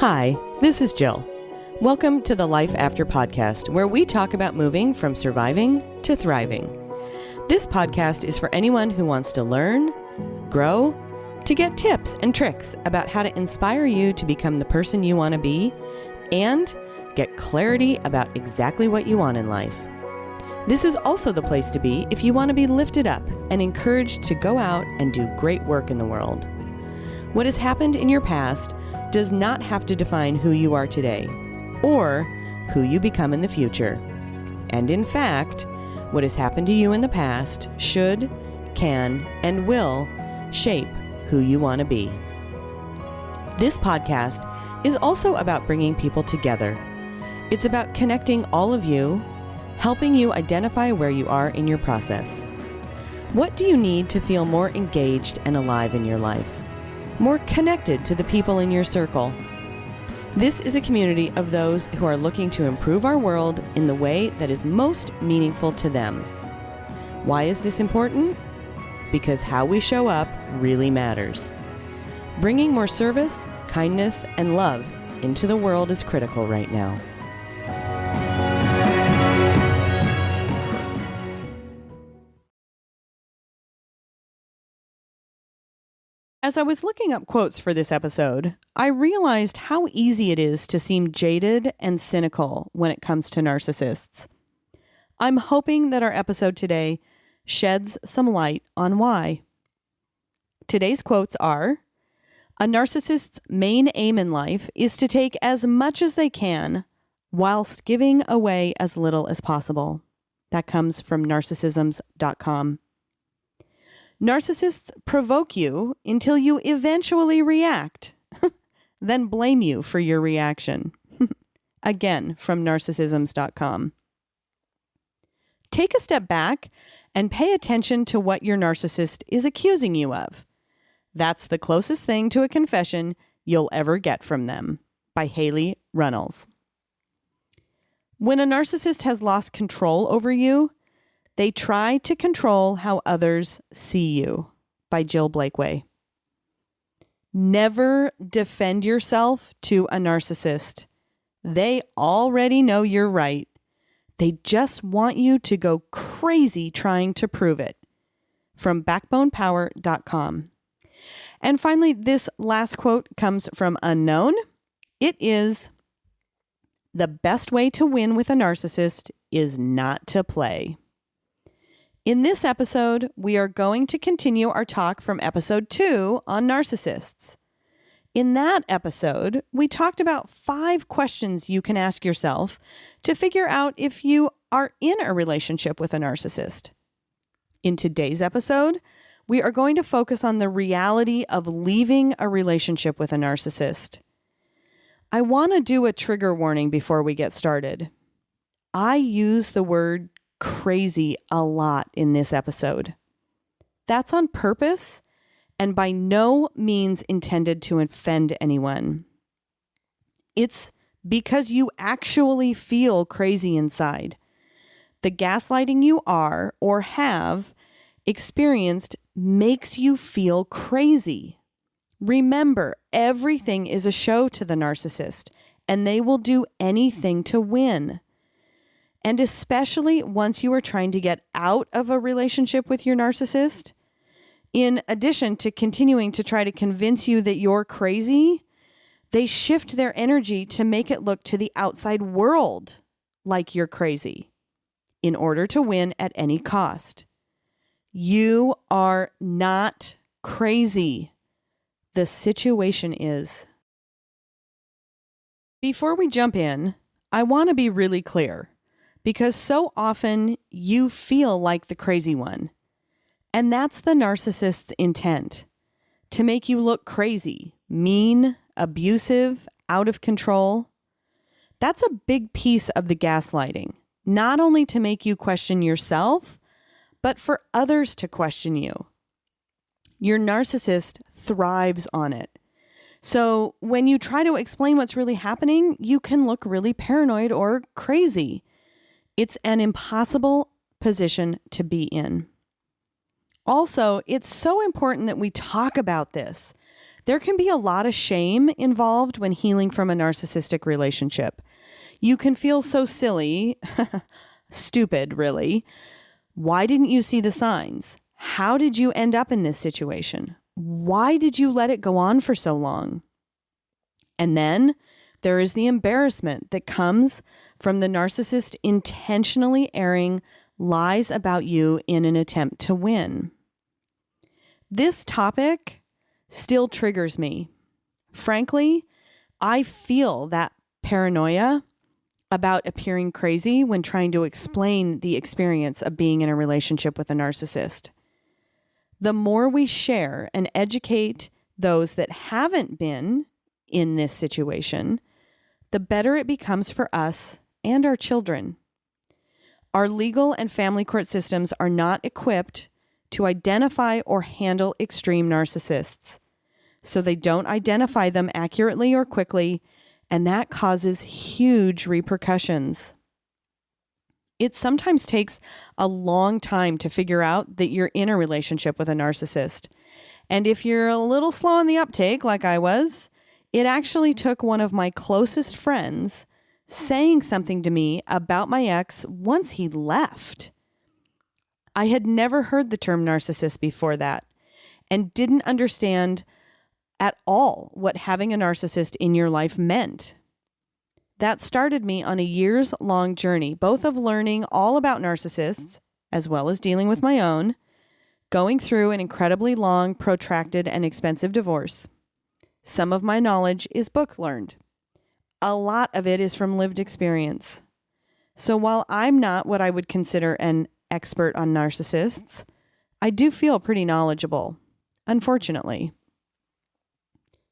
Hi, this is Jill. Welcome to the Life After podcast, where we talk about moving from surviving to thriving. This podcast is for anyone who wants to learn, grow, to get tips and tricks about how to inspire you to become the person you want to be, and get clarity about exactly what you want in life. This is also the place to be if you want to be lifted up and encouraged to go out and do great work in the world. What has happened in your past does not have to define who you are today or who you become in the future. And in fact, what has happened to you in the past should, can, and will shape who you want to be. This podcast is also about bringing people together. It's about connecting all of you, helping you identify where you are in your process. What do you need to feel more engaged and alive in your life? More connected to the people in your circle? This is a community of those who are looking to improve our world in the way that is most meaningful to them. Why is this important? Because how we show up really matters. Bringing more service, kindness, and love into the world is critical right now. As I was looking up quotes for this episode, I realized how easy it is to seem jaded and cynical when it comes to narcissists. I'm hoping that our episode today sheds some light on why. Today's quotes are, "A narcissist's main aim in life is to take as much as they can whilst giving away as little as possible." That comes from narcissisms.com. "Narcissists provoke you until you eventually react, then blame you for your reaction." Again, from narcissisms.com. "Take a step back and pay attention to what your narcissist is accusing you of. That's the closest thing to a confession you'll ever get from them." By Hayley Runnels. "When a narcissist has lost control over you, they try to control how others see you." By Blaekway. "Never defend yourself to a narcissist. They already know you're right. They just want you to go crazy trying to prove it." From backbonepower.com. And finally, this last quote comes from Unknown. It is, "The best way to win with a narcissist is not to play." In this episode, we are going to continue our talk from episode 2 on narcissists. In that episode, we talked about 5 questions you can ask yourself to figure out if you are in a relationship with a narcissist. In today's episode, we are going to focus on the reality of leaving a relationship with a narcissist. I want to do a trigger warning before we get started. I use the word crazy a lot in this episode. That's on purpose and by no means intended to offend anyone. It's because you actually feel crazy inside. The gaslighting you are or have experienced makes you feel crazy. Remember, everything is a show to the narcissist, and they will do anything to win. And especially once you are trying to get out of a relationship with your narcissist, in addition to continuing to try to convince you that you're crazy, they shift their energy to make it look to the outside world like you're crazy in order to win at any cost. You are not crazy. The situation is. Before we jump in, I want to be really clear, because so often you feel like the crazy one. And that's the narcissist's intent, to make you look crazy, mean, abusive, out of control. That's a big piece of the gaslighting, not only to make you question yourself, but for others to question you. Your narcissist thrives on it. So when you try to explain what's really happening, you can look really paranoid or crazy. It's an impossible position to be in. Also, it's so important that we talk about this, There can be a lot of shame involved when healing from a narcissistic relationship. You can feel so silly, stupid, really. Why didn't you see the signs? How did you end up in this situation? Why did you let it go on for so long? And then there is the embarrassment that comes from the narcissist intentionally airing lies about you in an attempt to win. This topic still triggers me. Frankly, I feel that paranoia about appearing crazy when trying to explain the experience of being in a relationship with a narcissist. The more we share and educate those that haven't been in this situation, the better it becomes for us and our children. Our legal and family court systems are not equipped to identify or handle extreme narcissists, so they don't identify them accurately or quickly, and that causes huge repercussions. It sometimes takes a long time to figure out that you're in a relationship with a narcissist. And if you're a little slow on the uptake, like I was, it actually took one of my closest friends saying something to me about my ex once he left. I had never heard the term narcissist before that and didn't understand at all what having a narcissist in your life meant. That started me on a years-long journey, both of learning all about narcissists as well as dealing with my own, going through an incredibly long, protracted, and expensive divorce. Some of my knowledge is book learned. A lot of it is from lived experience. So while I'm not what I would consider an expert on narcissists, I do feel pretty knowledgeable, unfortunately.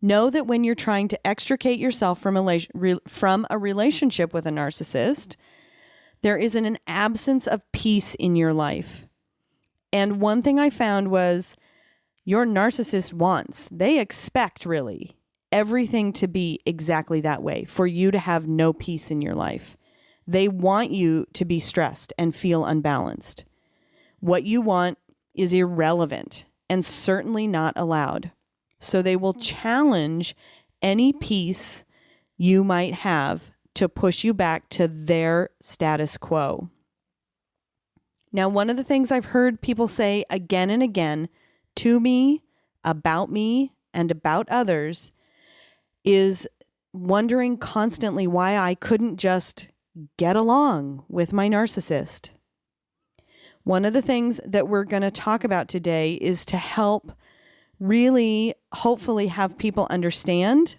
Know that when you're trying to extricate yourself from a relationship with a narcissist, there is an absence of peace in your life. And one thing I found was your narcissist wants, they expect really, everything to be exactly that way for you to have no peace in your life. They want you to be stressed and feel unbalanced. What you want is irrelevant and certainly not allowed. So they will challenge any peace you might have to push you back to their status quo. Now, one of the things I've heard people say again and again to me, and about others is wondering constantly why I couldn't just get along with my narcissist. One of the things that we're going to talk about today is to help really, hopefully, have people understand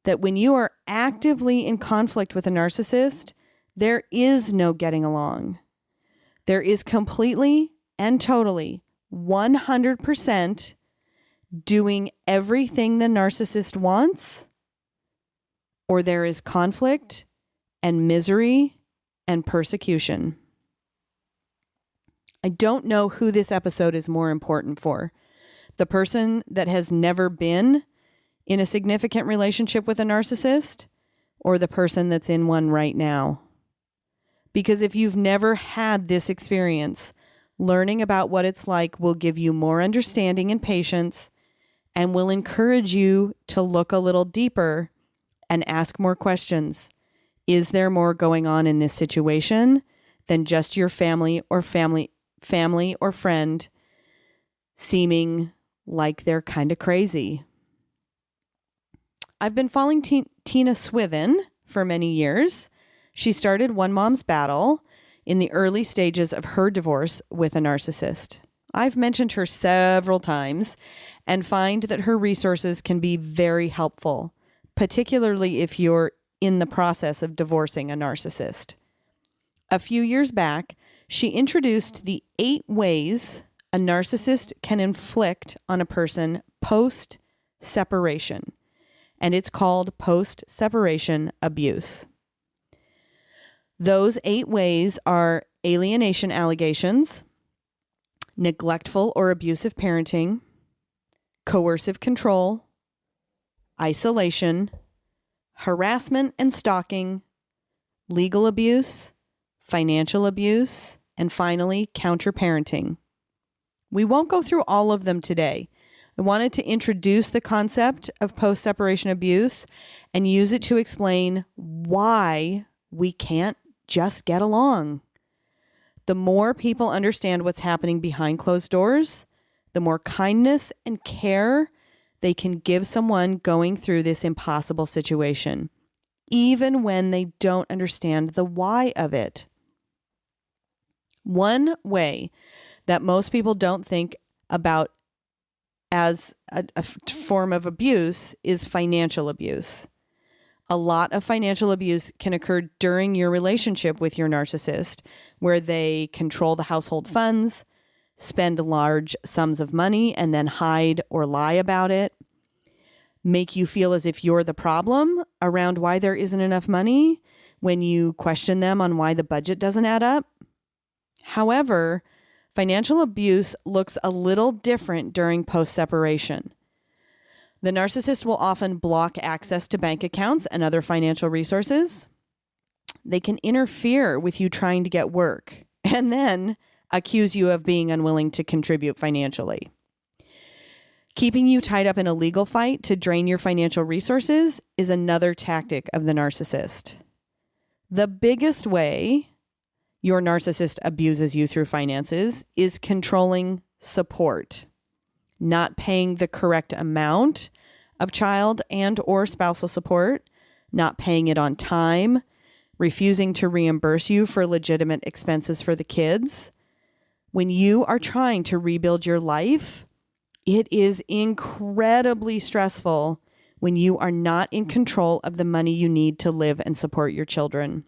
that when you are actively in conflict with a narcissist, there is no getting along. There is completely and totally 100% doing everything the narcissist wants, or there is conflict and misery and persecution. I don't know who this episode is more important for. The person that has never been in a significant relationship with a narcissist, or the person that's in one right now. Because if you've never had this experience, learning about what it's like will give you more understanding and patience, and will encourage you to look a little deeper and ask more questions. Is there more going on in this situation than just your family or friend seeming like they're kind of crazy? I've been following Tina Swithin for many years. She started One Mom's Battle in the early stages of her divorce with a narcissist. I've mentioned her several times and find that her resources can be very helpful, particularly if you're in the process of divorcing a narcissist. A few years back, she introduced the 8 ways a narcissist can inflict on a person post-separation, and it's called post-separation abuse. Those 8 ways are alienation allegations, neglectful or abusive parenting, coercive control, isolation, harassment and stalking, legal abuse, financial abuse, and finally, counterparenting. We won't go through all of them today. I wanted to introduce the concept of post-separation abuse and use it to explain why we can't just get along. The more people understand what's happening behind closed doors, the more kindness and care they can give someone going through this impossible situation, even when they don't understand the why of it. One way that most people don't think about as a form of abuse is financial abuse. A lot of financial abuse can occur during your relationship with your narcissist, where they control the household funds, spend large sums of money, and then hide or lie about it, make you feel as if you're the problem around why there isn't enough money when you question them on why the budget doesn't add up. However, financial abuse looks a little different during post-separation. The narcissist will often block access to bank accounts and other financial resources. They can interfere with you trying to get work and then accuse you of being unwilling to contribute financially. Keeping you tied up in a legal fight to drain your financial resources is another tactic of the narcissist. The biggest way your narcissist abuses you through finances is controlling support, not paying the correct amount of child and or spousal support, not paying it on time, refusing to reimburse you for legitimate expenses for the kids. When you are trying to rebuild your life, it is incredibly stressful when you are not in control of the money you need to live and support your children.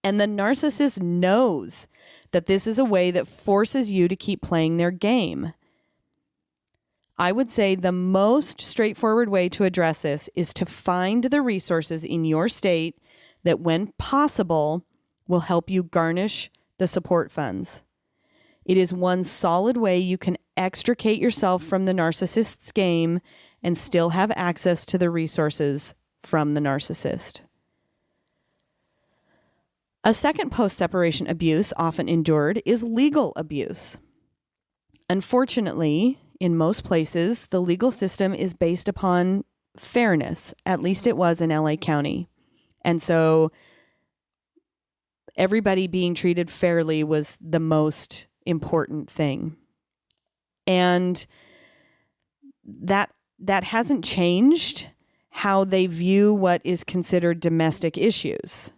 And the narcissist knows that this is a way that forces you to keep playing their game. I would say the most straightforward way to address this is to find the resources in your state that, when possible, will help you garnish the support funds. It is one solid way you can extricate yourself from the narcissist's game and still have access to the resources from the narcissist. A second post-separation abuse often endured is legal abuse. Unfortunately, in most places, the legal system is based upon fairness. At least it was in LA County. And so everybody being treated fairly was the most important thing. And that hasn't changed how they view what is considered domestic issues.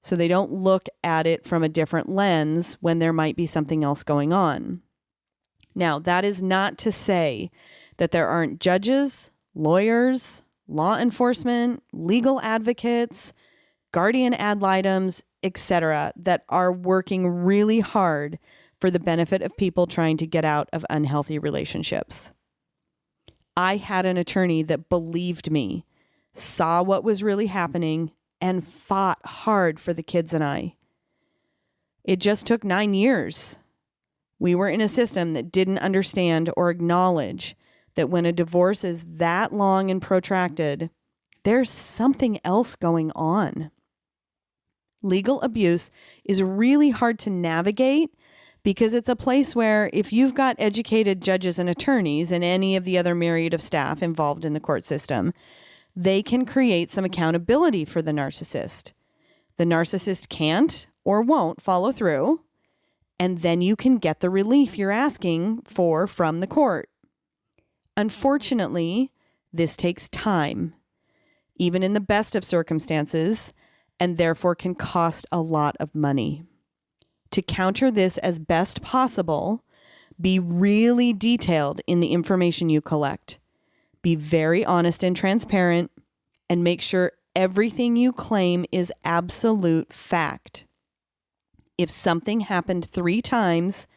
So they don't look at it from a different lens when there might be something else going on. Now, that is not to say that there aren't judges, lawyers, law enforcement, legal advocates, guardian ad litems, etc., that are working really hard for the benefit of people trying to get out of unhealthy relationships. I had an attorney that believed me, saw what was really happening, and fought hard for the kids and I. It just took 9 years. We were in a system that didn't understand or acknowledge that when a divorce is that long and protracted, there's something else going on. Legal abuse is really hard to navigate because it's a place where if you've got educated judges and attorneys and any of the other myriad of staff involved in the court system, they can create some accountability for the narcissist. The narcissist can't or won't follow through, and then you can get the relief you're asking for from the court. Unfortunately, this takes time, even in the best of circumstances, and therefore can cost a lot of money. To counter this as best possible, be really detailed in the information you collect. Be very honest and transparent, and make sure everything you claim is absolute fact. If something happened 3 times,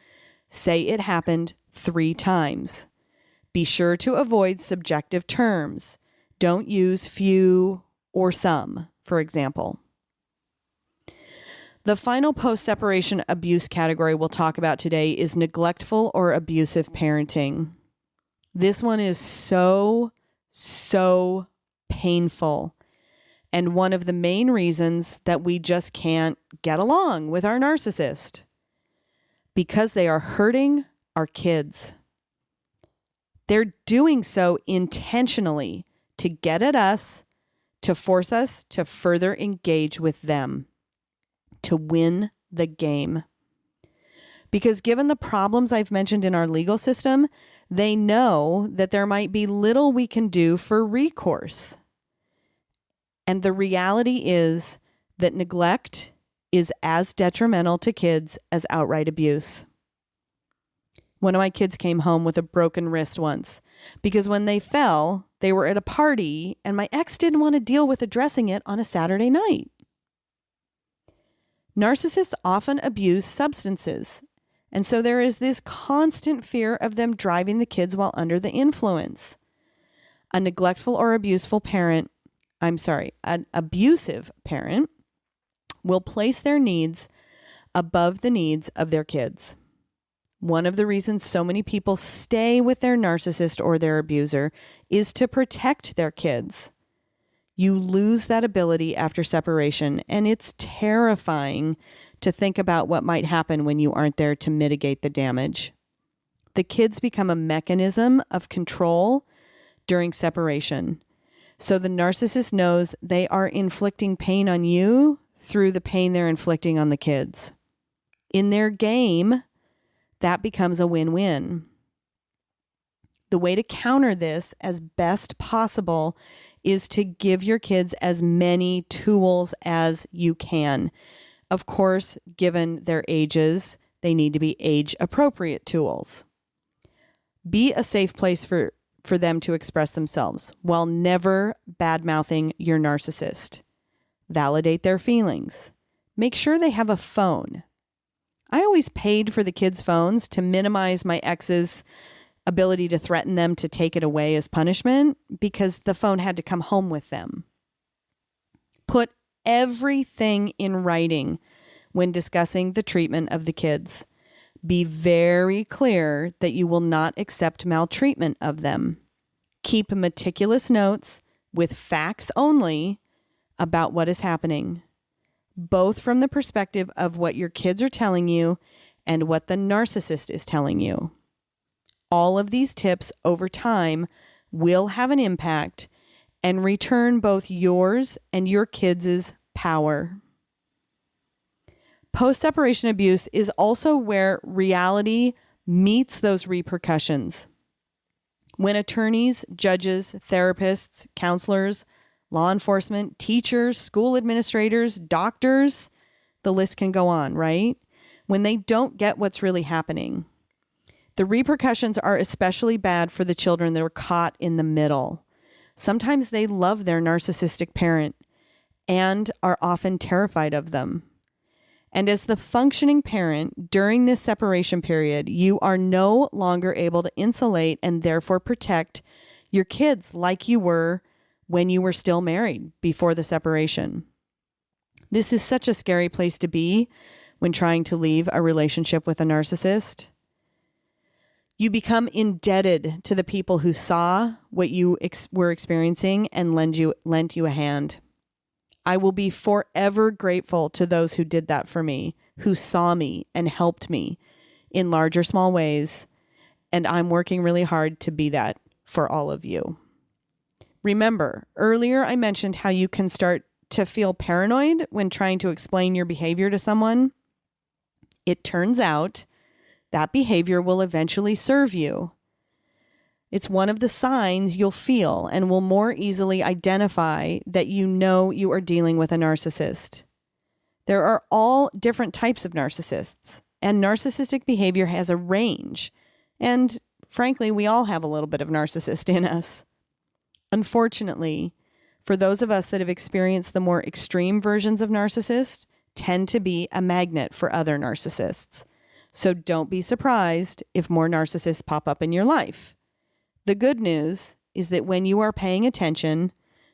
say it happened 3 times. Be sure to avoid subjective terms. Don't use few or some, for example. The final post-separation abuse category we'll talk about today is neglectful or abusive parenting. This one is so painful, and one of the main reasons that we just can't get along with our narcissist, because they are hurting our kids. They're doing so intentionally to get at us, to force us to further engage with them, to win the game. Because given the problems I've mentioned in our legal system, they know that there might be little we can do for recourse. And the reality is that neglect is as detrimental to kids as outright abuse. One of my kids came home with a broken wrist once because when they fell, they were at a party and my ex didn't want to deal with addressing it on a Saturday night. Narcissists often abuse substances, and so there is this constant fear of them driving the kids while under the influence. An neglectful or abusive parent, an abusive parent will place their needs above the needs of their kids. One of the reasons so many people stay with their narcissist or their abuser is to protect their kids. You lose that ability after separation, and it's terrifying to think about what might happen when you aren't there to mitigate the damage. The kids become a mechanism of control during separation. So the narcissist knows they are inflicting pain on you through the pain they're inflicting on the kids. In their game, that becomes a win-win. The way to counter this as best possible is to give your kids as many tools as you can. Of course, given their ages, they need to be age-appropriate tools. Be a safe place for them to express themselves while never bad-mouthing your narcissist. Validate their feelings. Make sure they have a phone. I always paid for the kids' phones to minimize my ex's ability to threaten them to take it away as punishment because the phone had to come home with them. Put everything in writing when discussing the treatment of the kids. Be very clear that you will not accept maltreatment of them. Keep meticulous notes with facts only about what is happening, both from the perspective of what your kids are telling you and what the narcissist is telling you. All of these tips over time will have an impact and return both yours and your kids' power. Post-separation abuse is also where reality meets those repercussions. When attorneys, judges, therapists, counselors, law enforcement, teachers, school administrators, doctors, the list can go on, right? When they don't get what's really happening. The repercussions are especially bad for the children that are caught in the middle. Sometimes they love their narcissistic parent and are often terrified of them. And as the functioning parent during this separation period, you are no longer able to insulate and therefore protect your kids like you were when you were still married before the separation. This is such a scary place to be when trying to leave a relationship with a narcissist. You become indebted to the people who saw what you were experiencing and lent you a hand. I will be forever grateful to those who did that for me, who saw me and helped me in large or small ways. And I'm working really hard to be that for all of you. Remember, earlier I mentioned how you can start to feel paranoid when trying to explain your behavior to someone. It turns out that behavior will eventually serve you. It's one of the signs you'll feel and will more easily identify that you know you are dealing with a narcissist. There are all different types of narcissists, and narcissistic behavior has a range. And frankly, we all have a little bit of narcissist in us. Unfortunately, for those of us that have experienced the more extreme versions of narcissists, tend to be a magnet for other narcissists. So don't be surprised if more narcissists pop up in your life. The good news is that when you are paying attention,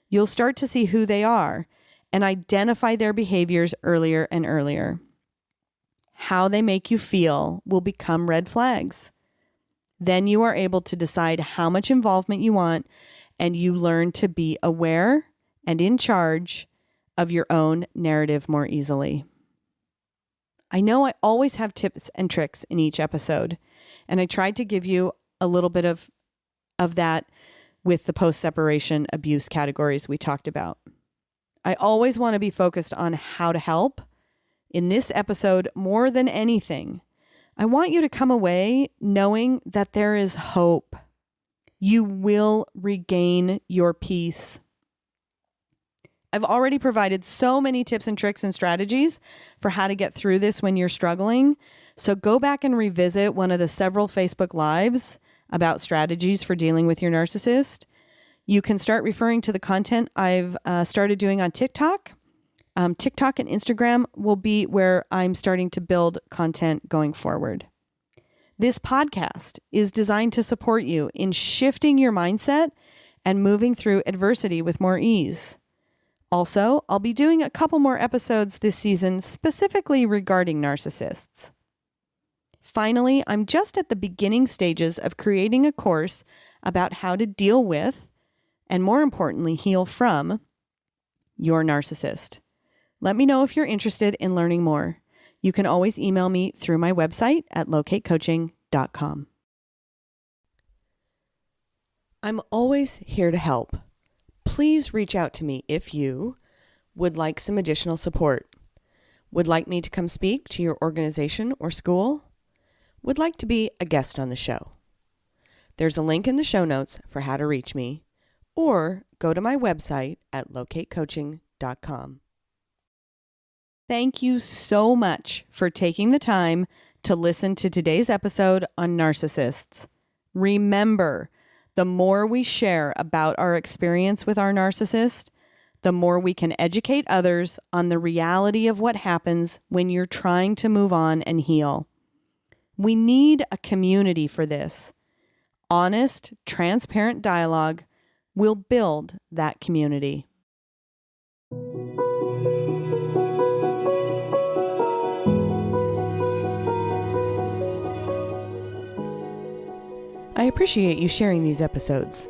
you'll start to see who they are and identify their behaviors earlier and earlier. How they make you feel will become red flags. Then you are able to decide how much involvement you want, and you learn to be aware and in charge of your own narrative more easily. I know I always have tips and tricks in each episode, and I tried to give you a little bit of of that with the post-separation abuse categories we talked about. I always want to be focused on how to help. In this episode, more than anything, I want you to come away knowing that there is hope. You will regain your peace. I've already provided so many tips and tricks and strategies for how to get through this when you're struggling. So go back and revisit one of the several Facebook Lives about strategies for dealing with your narcissist. You can start referring to the content I've started doing on TikTok. TikTok and Instagram will be where I'm starting to build content going forward. This podcast is designed to support you in shifting your mindset and moving through adversity with more ease. Also, I'll be doing a couple more episodes this season specifically regarding narcissists. Finally, I'm just at the beginning stages of creating a course about how to deal with, and more importantly, heal from, your narcissist. Let me know if you're interested in learning more. You can always email me through my website at locatecoaching.com. I'm always here to help. Please reach out to me if you would like some additional support, would like me to come speak to your organization or school, would like to be a guest on the show. There's a link in the show notes for how to reach me, or go to my website at locatecoaching.com. Thank you so much for taking the time to listen to today's episode on narcissists. Remember, the more we share about our experience with our narcissist, the more we can educate others on the reality of what happens when you're trying to move on and heal. We need a community for this. Honest, transparent dialogue will build that community. I appreciate you sharing these episodes.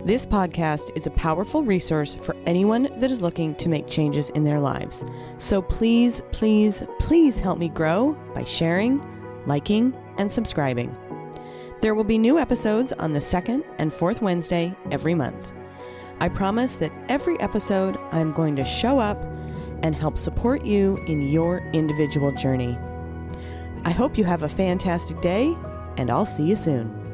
This podcast is a powerful resource for anyone that is looking to make changes in their lives. So please, please, please help me grow by sharing, liking, and subscribing. There will be new episodes on the second and fourth Wednesday every month. I promise that every episode I'm going to show up and help support you in your individual journey. I hope you have a fantastic day, and I'll see you soon.